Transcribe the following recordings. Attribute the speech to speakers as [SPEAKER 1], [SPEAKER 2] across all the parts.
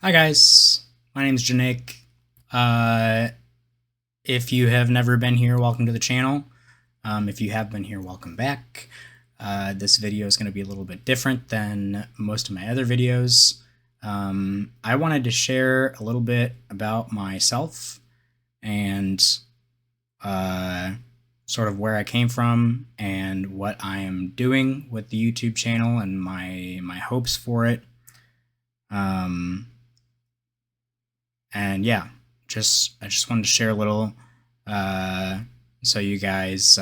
[SPEAKER 1] Hi guys, my name's Janaik. Uh, if you have never been here, welcome to the channel. If you have been here, welcome back. This video is going to be a little bit different than most of my other videos. I wanted to share a little bit about myself and sort of where I came from and what I am doing with the YouTube channel and my hopes for it. And yeah, I just wanted to share a little, uh, so you guys, so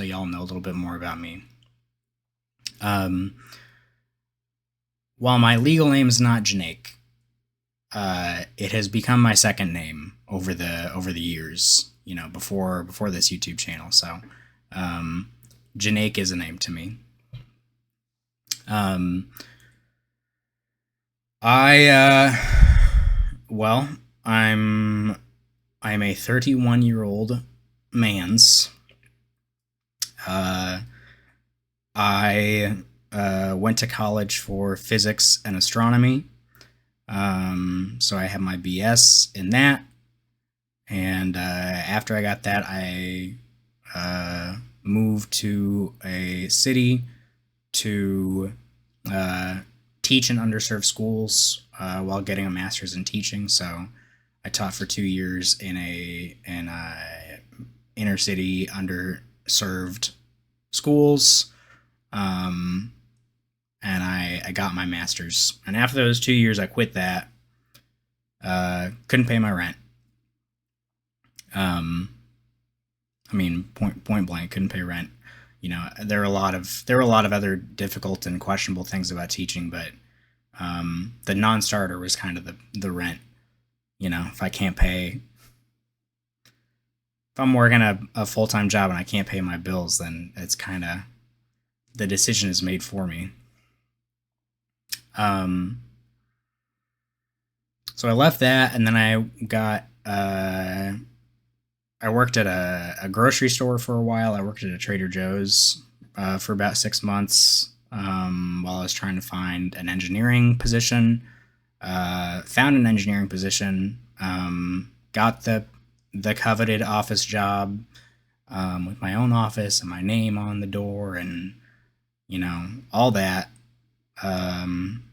[SPEAKER 1] y'all know a little bit more about me. Um, while my legal name is not Janaik, it has become my second name over the years. Before this YouTube channel. So, Janaik is a name to me. Um, I well, I'm a 31-year-old man's. Uh, I went to college for physics and astronomy. So I have my BS in that. And after I got that, I moved to a city to teach in underserved schools while getting a master's in teaching. So I taught for 2 years in inner city underserved schools, um, and I got my master's. And after those 2 years, I quit that. Couldn't pay my rent. I mean, point blank, couldn't pay rent. There were a lot of other difficult and questionable things about teaching, but the non-starter was kind of the rent. If I can't pay, if I'm working a full time job and I can't pay my bills, then it's kind of the decision is made for me. Um, so I left that, and then I worked at a grocery store for a while. I worked at a Trader Joe's for about 6 months while I was trying to find an engineering position. Found an engineering position. Got the coveted office job with my own office and my name on the door, and all that. Um,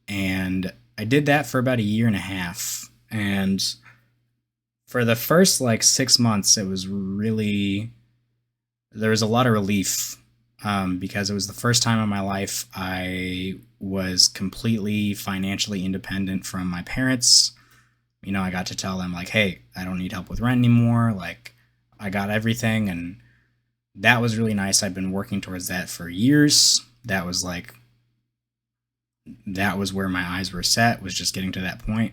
[SPEAKER 1] and I did that for about a year and a half. And for the first like 6 months, it was really, there was a lot of relief because it was the first time in my life I was completely financially independent from my parents. I got to tell them, like, hey, I don't need help with rent anymore. Like, I got everything. And that was really nice. I've been working towards that for years. That was where my eyes were set, was just getting to that point.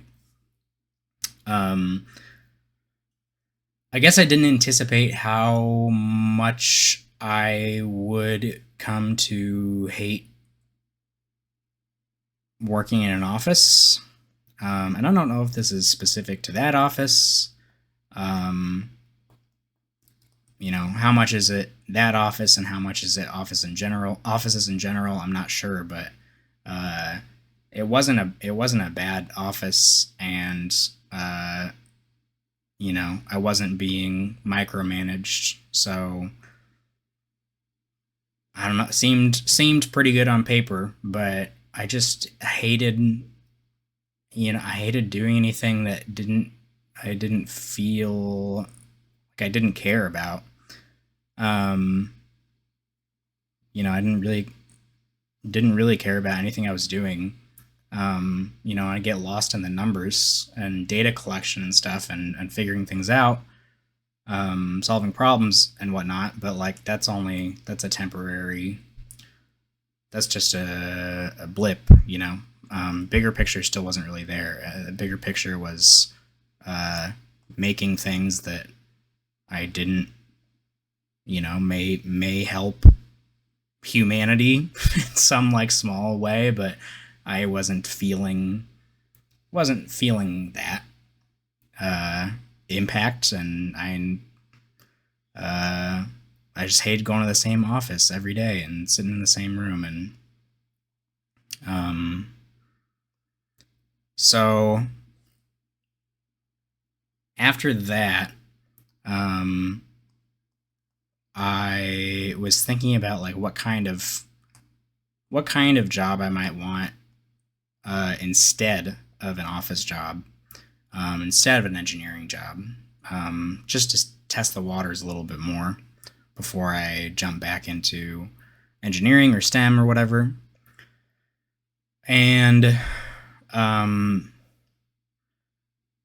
[SPEAKER 1] Um, I guess I didn't anticipate how much I would come to hate working in an office. And I don't know if this is specific to that office. Um, how much is it that office and how much is it offices in general? I'm not sure, but uh, it wasn't a bad office, and I wasn't being micromanaged, so I don't know. Seemed pretty good on paper, but I just hated, I hated doing anything that I didn't feel like I didn't care about. Um, I didn't really care about anything I was doing. I get lost in the numbers and data collection and stuff, and figuring things out, solving problems and whatnot. But like that's a temporary. That's just a blip. Bigger picture still wasn't really there. The bigger picture was uh, making things that I didn't, may help humanity in some like small way, but I wasn't feeling that uh, impact, and I just hated going to the same office every day and sitting in the same room, and um, So after that, um, I was thinking about like what kind of job I might want instead of an office job, instead of an engineering job, just to test the waters a little bit more before I jump back into engineering or STEM or whatever. And um,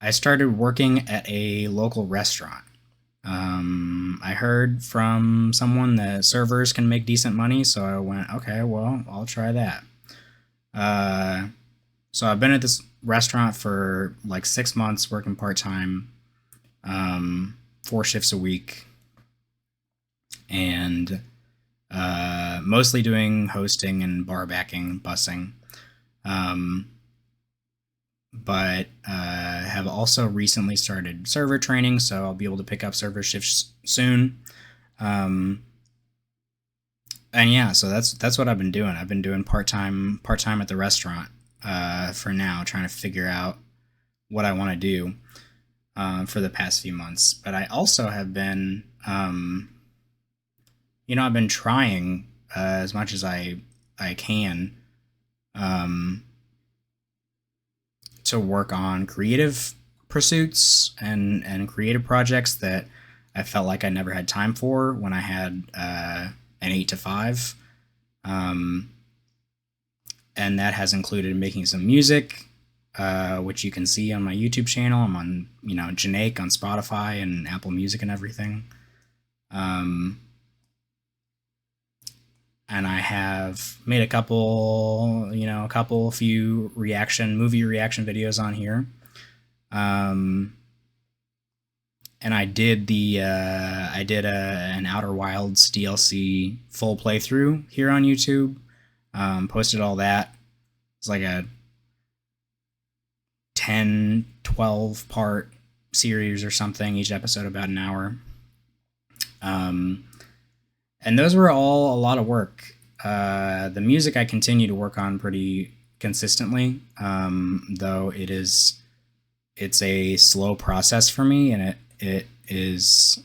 [SPEAKER 1] I started working at a local restaurant. I heard from someone that servers can make decent money, so I went, okay, well, I'll try that. Uh, so I've been at this restaurant for like 6 months, working part time, 4 shifts a week, and mostly doing hosting and bar backing, bussing. Um, but have also recently started server training, so I'll be able to pick up server shifts soon. Um, and yeah, so that's what I've been doing. I've been doing part time at the restaurant for now, trying to figure out what I want to do for the past few months. But I also have been, I've been trying as much as I can um, to work on creative pursuits and creative projects that I felt like I never had time for when I had an 8 to 5. Um, and that has included making some music, which you can see on my YouTube channel. I'm on, Janaik on Spotify and Apple Music and everything. Um, and I have made a few movie reaction videos on here. And I did an Outer Wilds DLC full playthrough here on YouTube. Posted all that. It's like a 10, 12 part series or something, each episode about an hour. And those were all a lot of work. The music I continue to work on pretty consistently, though it's a slow process for me, and it is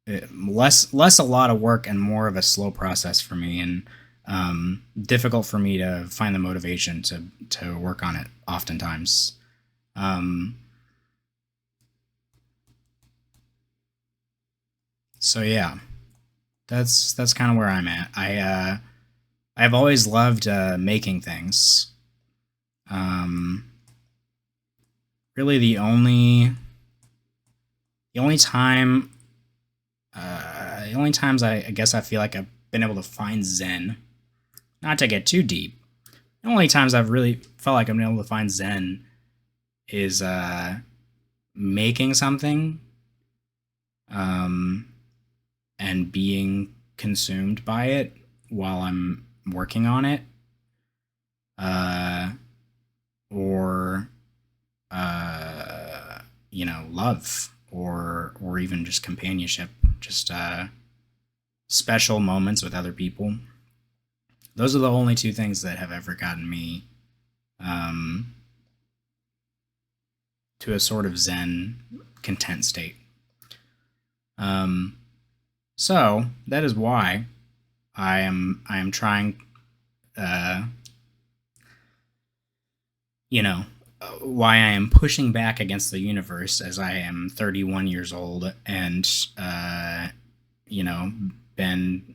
[SPEAKER 1] less a lot of work and more of a slow process for me, and difficult for me to find the motivation to work on it oftentimes. Um, so yeah, that's kind of where I'm at. I've always loved making things. Um, Really, the only time the only times I guess I feel like I've been able to find Zen, not to get too deep. The only times I've really felt like I've been able to find Zen is making something, um, and being consumed by it while I'm working on it, uh, or love, or even just companionship, just special moments with other people. Those are the only two things that have ever gotten me um, to a sort of Zen, content state. Um, so that is why I am trying, uh, you know, why I am pushing back against the universe, as I am 31 years old and you know been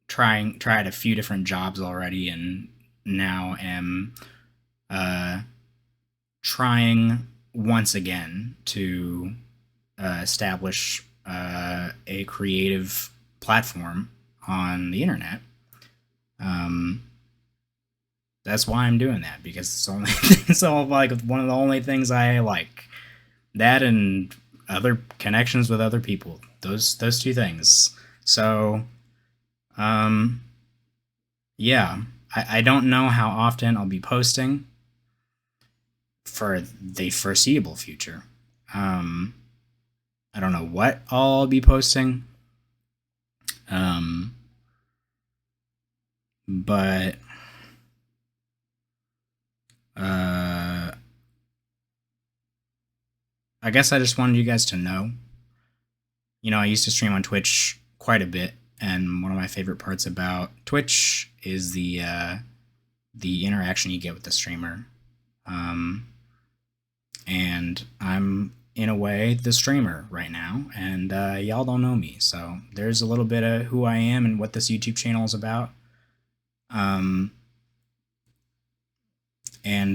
[SPEAKER 1] tried a few different jobs already, and now am uh, trying once again to establish a creative platform on the internet. Um, that's why I'm doing that, because it's only it's all like one of the only things I like. That and other connections with other people. Those two things. So, um, yeah, I don't know how often I'll be posting for the foreseeable future. Um, I don't know what I'll be posting. Um, but uh, I guess I just wanted you guys to know. You know, I used to stream on Twitch quite a bit, and one of my favorite parts about Twitch is the interaction you get with the streamer. Um, and I'm in a way the streamer right now, and y'all don't know me, so there's a little bit of who I am and what this YouTube channel is about. Um, and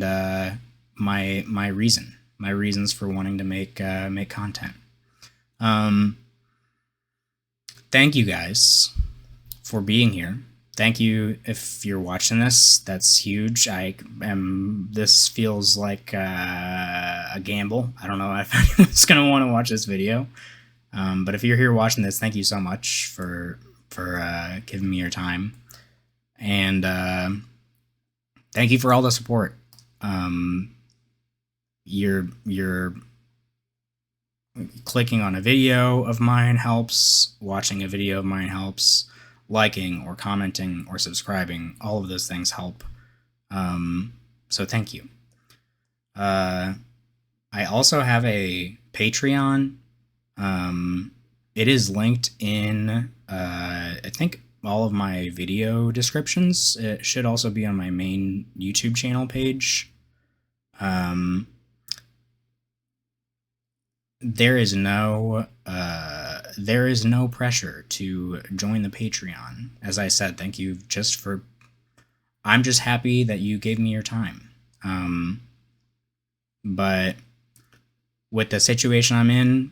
[SPEAKER 1] my reasons for wanting to make content. Thank you guys for being here. Thank you if you're watching this. That's huge. This feels like a gamble. I don't know if anyone's gonna want to watch this video, but if you're here watching this, thank you so much for giving me your time, and thank you for all the support. You're clicking on a video of mine helps, watching a video of mine helps, liking or commenting or subscribing, all of those things help. So thank you. I also have a Patreon. It is linked in, I think, all of my video descriptions. It should also be on my main YouTube channel page. There is no pressure to join the Patreon. As I said, thank you I'm just happy that you gave me your time. But with the situation I'm in,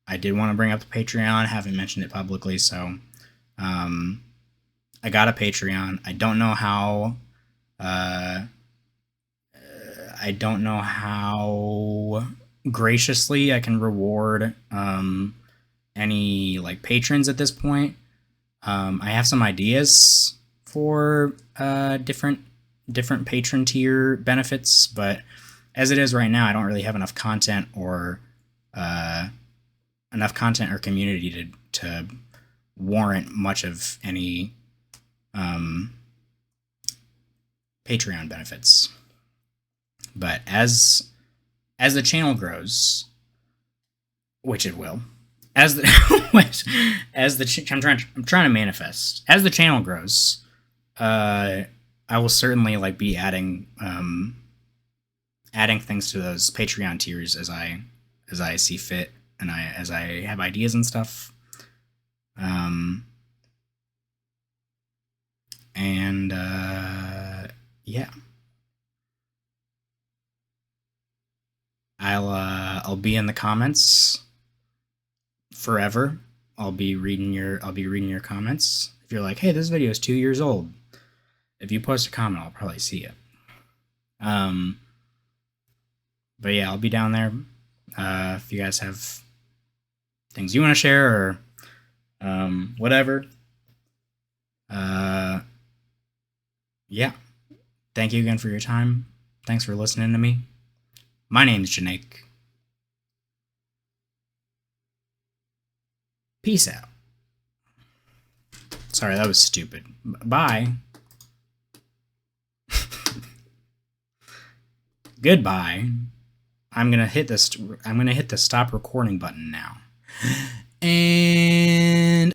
[SPEAKER 1] I did want to bring up the Patreon. Haven't mentioned it publicly, so I got a Patreon. I don't know how graciously I can reward any like patrons at this point. I have some ideas for different patron tier benefits, but as it is right now, I don't really have enough content or community to warrant much of any Patreon benefits. But as the channel grows, which it will, I'm trying to manifest. As the channel grows, I will certainly like be adding things to those Patreon tiers as I see fit, and as I have ideas and stuff. Yeah. I'll be in the comments forever. I'll be reading your comments. If you're like, hey, this video is 2 years old, if you post a comment, I'll probably see it. But yeah, I'll be down there. If you guys have things you want to share or whatever. Yeah. Thank you again for your time. Thanks for listening to me. My name's Janaik. Peace out. Sorry, that was stupid. Bye. Goodbye. I'm gonna hit the stop recording button now.